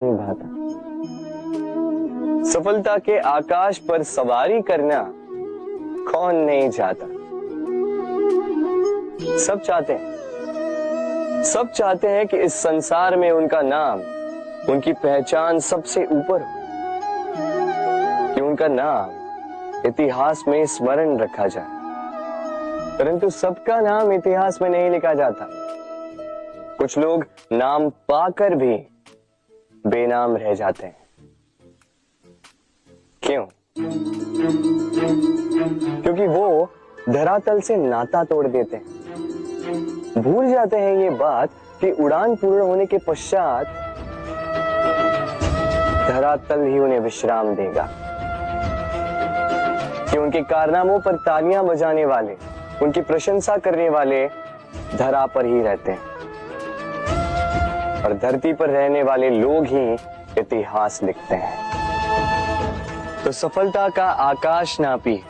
निभाता। सफलता के आकाश पर सवारी करना कौन नहीं चाहता। सब चाहते हैं कि इस संसार में उनका नाम, उनकी पहचान सबसे ऊपर हो, कि उनका नाम इतिहास में स्मरण रखा जाए। परंतु सबका नाम इतिहास में नहीं लिखा जाता। कुछ लोग नाम पाकर भी बेनाम रह जाते हैं। क्यों? क्योंकि वो धरातल से नाता तोड़ देते हैं। भूल जाते हैं ये बात कि उड़ान पूर्ण होने के पश्चात धरातल ही उन्हें विश्राम देगा, कि उनके कारनामों पर तालियां बजाने वाले, उनकी प्रशंसा करने वाले धरा पर ही रहते हैं और धरती पर रहने वाले लोग ही इतिहास लिखते हैं। तो सफलता का आकाश नापिए,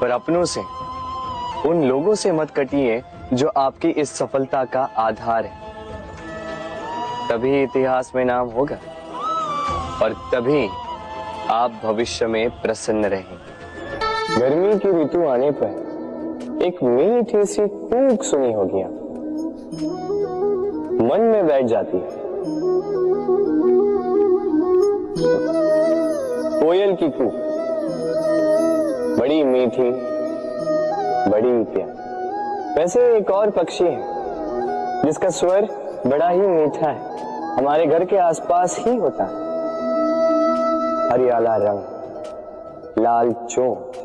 पर अपनों से, उन लोगों से मत कटिए जो आपकी इस सफलता का आधार है। तभी इतिहास में नाम होगा और तभी आप भविष्य में प्रसन्न रहेंगे। गर्मी की ऋतु आने पर एक मीठी सी कूक सुनी होगी, आप मन में बैठ जाती है। कोयल की कूक, बड़ी मीठी, बड़ी प्यारी। वैसे एक और पक्षी है जिसका स्वर बड़ा ही मीठा है, हमारे घर के आसपास ही होता है। हरियाला रंग, लाल चोंच,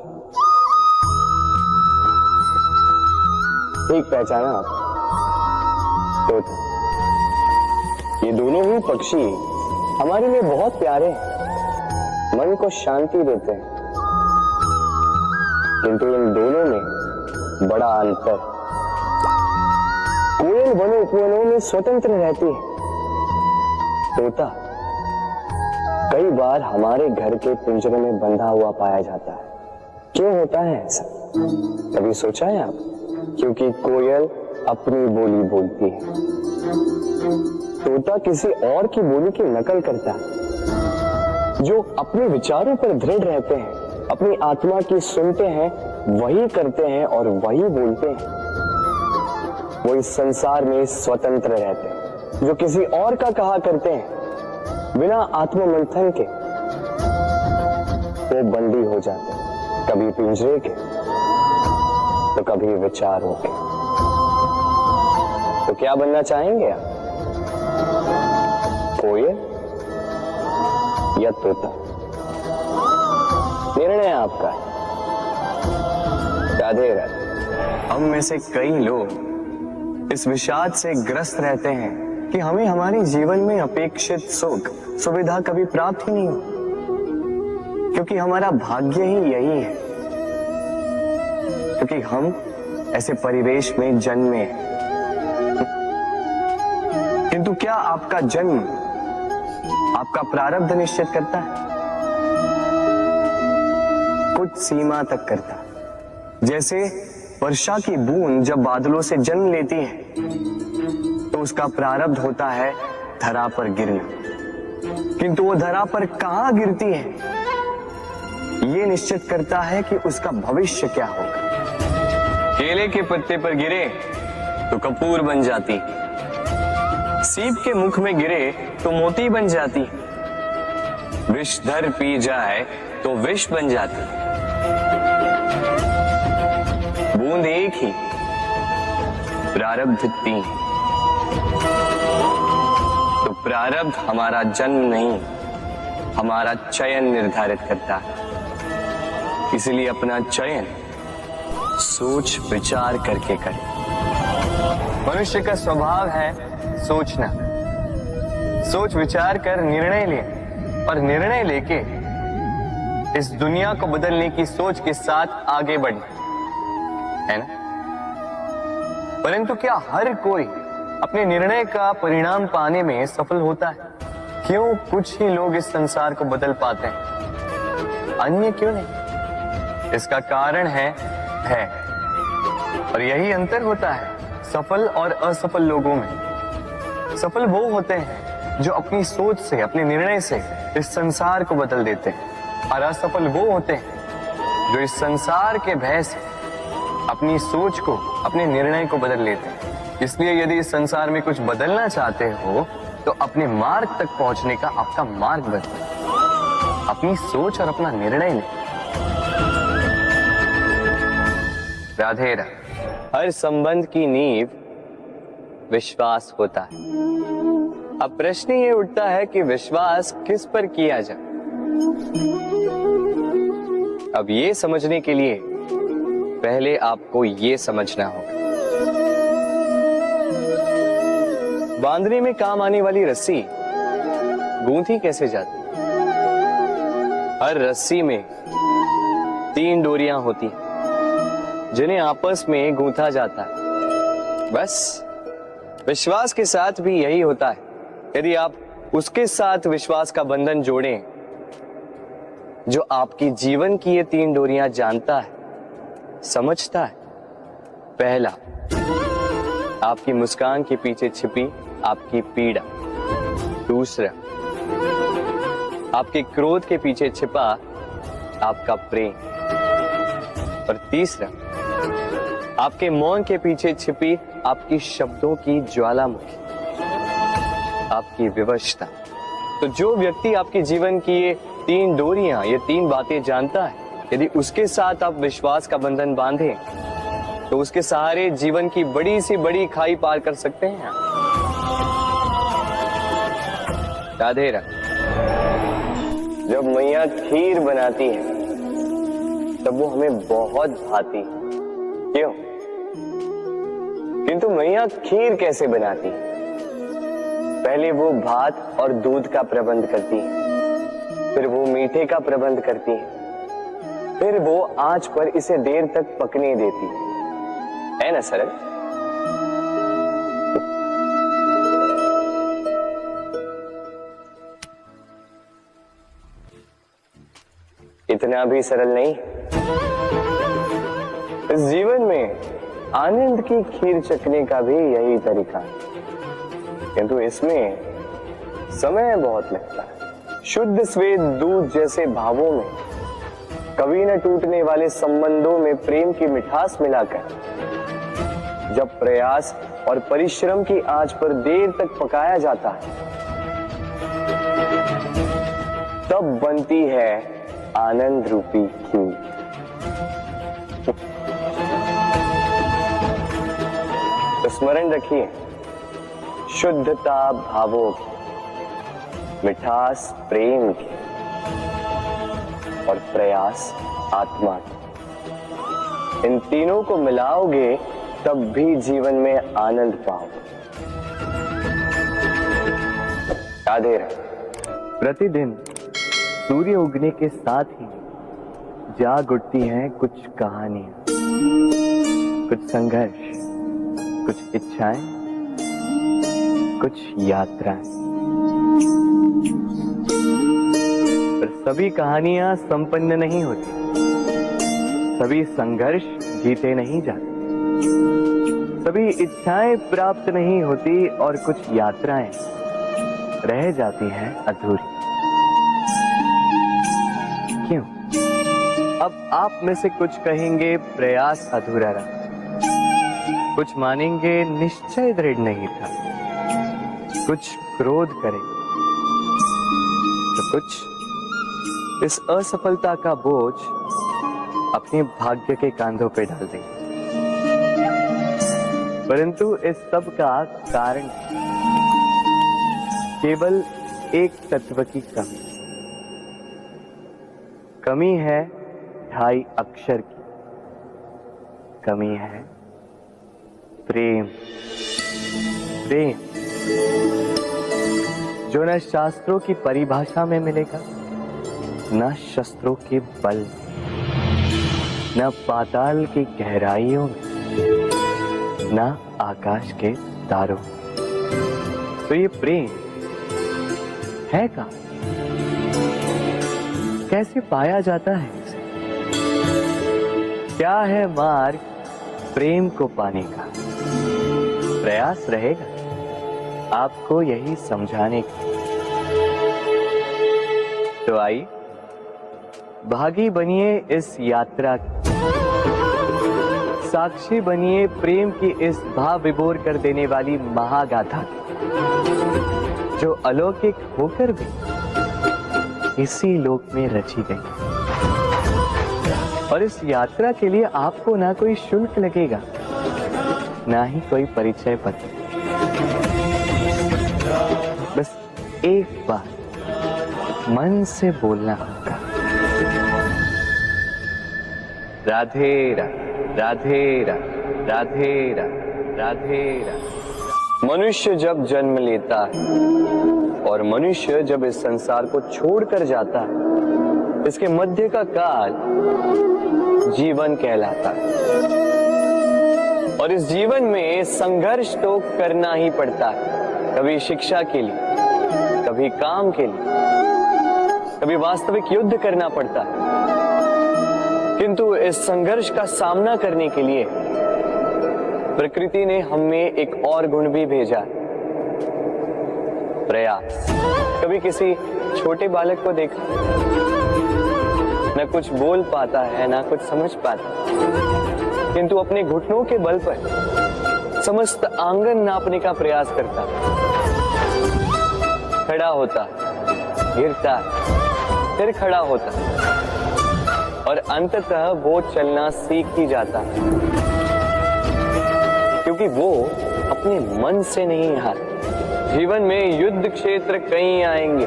ठीक पहचाना आप? तोता। ये दोनों ही पक्षी हमारे लिए बहुत प्यारे हैं, मन को शांति देते हैं। किंतु इन दोनों में बड़ा अंतर। कोयल वनों उपवनों में स्वतंत्र रहती है। तोता कई बार हमारे घर के पिंजरे में बंधा हुआ पाया जाता है। क्यों होता है ऐसा? कभी सोचा है आप? क्योंकि कोयल अपनी बोली बोलती है, तोता किसी और की बोली की नकल करता है। जो अपने विचारों पर दृढ़ रहते हैं, अपनी आत्मा की सुनते हैं, वही करते हैं और वही बोलते हैं। वो इस संसार में स्वतंत्र रहते हैं। जो किसी और का कहा करते हैं बिना आत्ममंथन के, वो बंदी हो जाते हैं, कभी पिंजरे के तो कभी विचारों के। तो क्या बनना चाहेंगे आप? कोयल या तोता? निर्णय आपका है। राधे राधे। हम में से कई लोग इस विषाद से ग्रस्त रहते हैं कि हमें हमारे जीवन में अपेक्षित सुख सुविधा कभी प्राप्त ही नहीं हो, क्योंकि हमारा भाग्य ही यही है, क्योंकि हम ऐसे परिवेश में जन्मे हैं। किंतु क्या आपका जन्म आपका प्रारब्ध निश्चित करता है? कुछ सीमा तक करता है। जैसे वर्षा की बूंद जब बादलों से जन्म लेती है तो उसका प्रारब्ध होता है धरा पर गिरना, किंतु वो धरा पर कहां गिरती है ये निश्चित करता है कि उसका भविष्य क्या होगा। केले के पत्ते पर गिरे तो कपूर बन जाती, सीप के मुख में गिरे तो मोती बन जाती, विषधर पी जाए तो विष बन जाती। बूंद एक ही, प्रारब्ध तीन। तो प्रारब्ध हमारा जन्म नहीं, हमारा चयन निर्धारित करता है। इसलिए अपना चयन सोच विचार करके करें। मनुष्य का स्वभाव है सोचना। सोच विचार कर निर्णय ले और निर्णय लेके इस दुनिया को बदलने की सोच के साथ आगे बढ़ना है ना। परंतु क्या हर कोई अपने निर्णय का परिणाम पाने में सफल होता है? क्यों कुछ ही लोग इस संसार को बदल पाते हैं, अन्य क्यों नहीं? इसका कारण है भय, और यही अंतर होता है सफल और असफल लोगों में। सफल वो होते हैं जो अपनी सोच से, अपने निर्णय से इस संसार को बदल देते हैं, और असफल वो होते हैं जो इस संसार के भय से अपनी सोच को, अपने निर्णय को बदल लेते हैं। इसलिए यदि इस संसार में कुछ बदलना चाहते हो तो अपने मार्ग तक पहुंचने का आपका मार्ग बदलो, अपनी सोच और अपना निर्णय लें। राधे राधे। हर संबंध की नींव विश्वास होता है। अब प्रश्न ये उठता है कि विश्वास किस पर किया जाए। अब ये समझने के लिए पहले आपको ये समझना होगा, बांधने में काम आने वाली रस्सी गूंथी कैसे जाती। हर रस्सी में 3 डोरियां होती हैं जिन्हें आपस में गूंथा जाता है। बस विश्वास के साथ भी यही होता है। यदि आप उसके साथ विश्वास का बंधन जोड़ें जो आपकी जीवन की ये 3 डोरियां जानता है, समझता है। पहला, आपकी मुस्कान के पीछे छिपी आपकी पीड़ा। दूसरा, आपके क्रोध के पीछे छिपा आपका प्रेम। और तीसरा, आपके मौन के पीछे छिपी आपकी शब्दों की ज्वालामुखी, आपकी विवशता। तो जो व्यक्ति आपके जीवन की ये 3 डोरियां, ये 3 बातें जानता है, यदि उसके साथ आप विश्वास का बंधन बांधें तो उसके सहारे जीवन की बड़ी सी बड़ी खाई पार कर सकते हैं। राधे राधे। जब मैया खीर बनाती है तब वो हमें बहुत भाती है, क्यों? किंतु मैया खीर कैसे बनाती है? पहले वो भात और दूध का प्रबंध करती है, फिर वो मीठे का प्रबंध करती है, फिर वो आंच पर इसे देर तक पकने देती है ना सरल? इतना भी सरल नहीं। इस जीवन में आनंद की खीर चखने का भी यही तरीका है, किंतु इसमें समय बहुत लगता है। शुद्ध श्वेत दूध जैसे भावों में, कभी न टूटने वाले संबंधों में प्रेम की मिठास मिलाकर जब प्रयास और परिश्रम की आंच पर देर तक पकाया जाता है, तब बनती है आनंद रूपी खीर। तो स्मरण रखिए, शुद्धता भावों की, मिठास प्रेम की और प्रयास आत्मा की, इन तीनों को मिलाओगे तब भी जीवन में आनंद पाओगे। राधे राधे। प्रतिदिन सूर्य उगने के साथ ही जाग उठती हैं कुछ कहानियां, कुछ संघर्ष, कुछ इच्छाएं, कुछ यात्राएं। पर सभी कहानियां संपन्न नहीं होती, सभी संघर्ष जीते नहीं जाते, सभी इच्छाएं प्राप्त नहीं होती और कुछ यात्राएं रह जाती हैं अधूरी। क्यों? अब आप में से कुछ कहेंगे प्रयास अधूरा रहा, कुछ मानेंगे निश्चय दृढ़ नहीं था, कुछ क्रोध करेंगे, तो कुछ इस असफलता का बोझ अपने भाग्य के कांधों पे डाल देंगे। परंतु इस सब का कारण केवल एक तत्व की कमी है 2.5 अक्षर की। कमी है प्रेम। प्रेम जो न शास्त्रों की परिभाषा में मिलेगा, न शस्त्रों के बल, न पाताल की गहराइयों में, न आकाश के तारों। तो ये प्रेम है कहाँ? कैसे पाया जाता है इसे? क्या है मार्ग प्रेम को पाने का? प्रयास रहेगा आपको यही समझाने का। तो आई भागी बनिए इस यात्रा की, साक्षी बनिए प्रेम की इस भाव विभोर कर देने वाली महागाथा की, जो अलौकिक होकर भी इसी लोक में रची गई। और इस यात्रा के लिए आपको ना कोई शुल्क लगेगा, ना ही कोई परिचय पत्र। बस एक बार मन से बोलना होगा, राधे राधे राधे राधे राधे राधे। मनुष्य जब जन्म लेता है और मनुष्य जब इस संसार को छोड़कर जाता है, इसके मध्य का काल जीवन कहलाता है। और इस जीवन में संघर्ष तो करना ही पड़ता है, कभी शिक्षा के लिए, कभी काम के लिए, कभी वास्तविक युद्ध करना पड़ता है। किंतु इस संघर्ष का सामना करने के लिए प्रकृति ने हमें एक और गुण भी भेजा, प्रयास। कभी किसी छोटे बालक को देखा, न कुछ बोल पाता है, ना कुछ समझ पाता, किंतु अपने घुटनों के बल पर समस्त आंगन नापने का प्रयास करता, खड़ा होता, गिरता, फिर खड़ा होता, और अंततः वो चलना सीख ही जाता, क्योंकि वो अपने मन से नहीं हार। जीवन में युद्ध क्षेत्र कई आएंगे,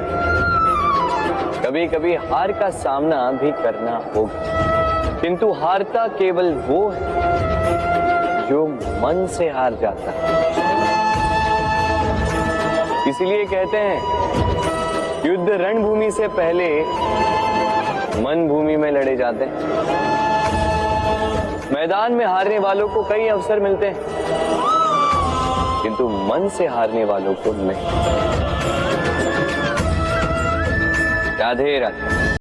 कभी कभी हार का सामना भी करना होगा, किंतु हारता केवल वो है जो मन से हार जाता है। इसलिए कहते हैं युद्ध रणभूमि से पहले मन भूमि में लड़े जाते हैं। मैदान में हारने वालों को कई अवसर मिलते हैं, किंतु मन से हारने वालों को नहीं। राधे राधे।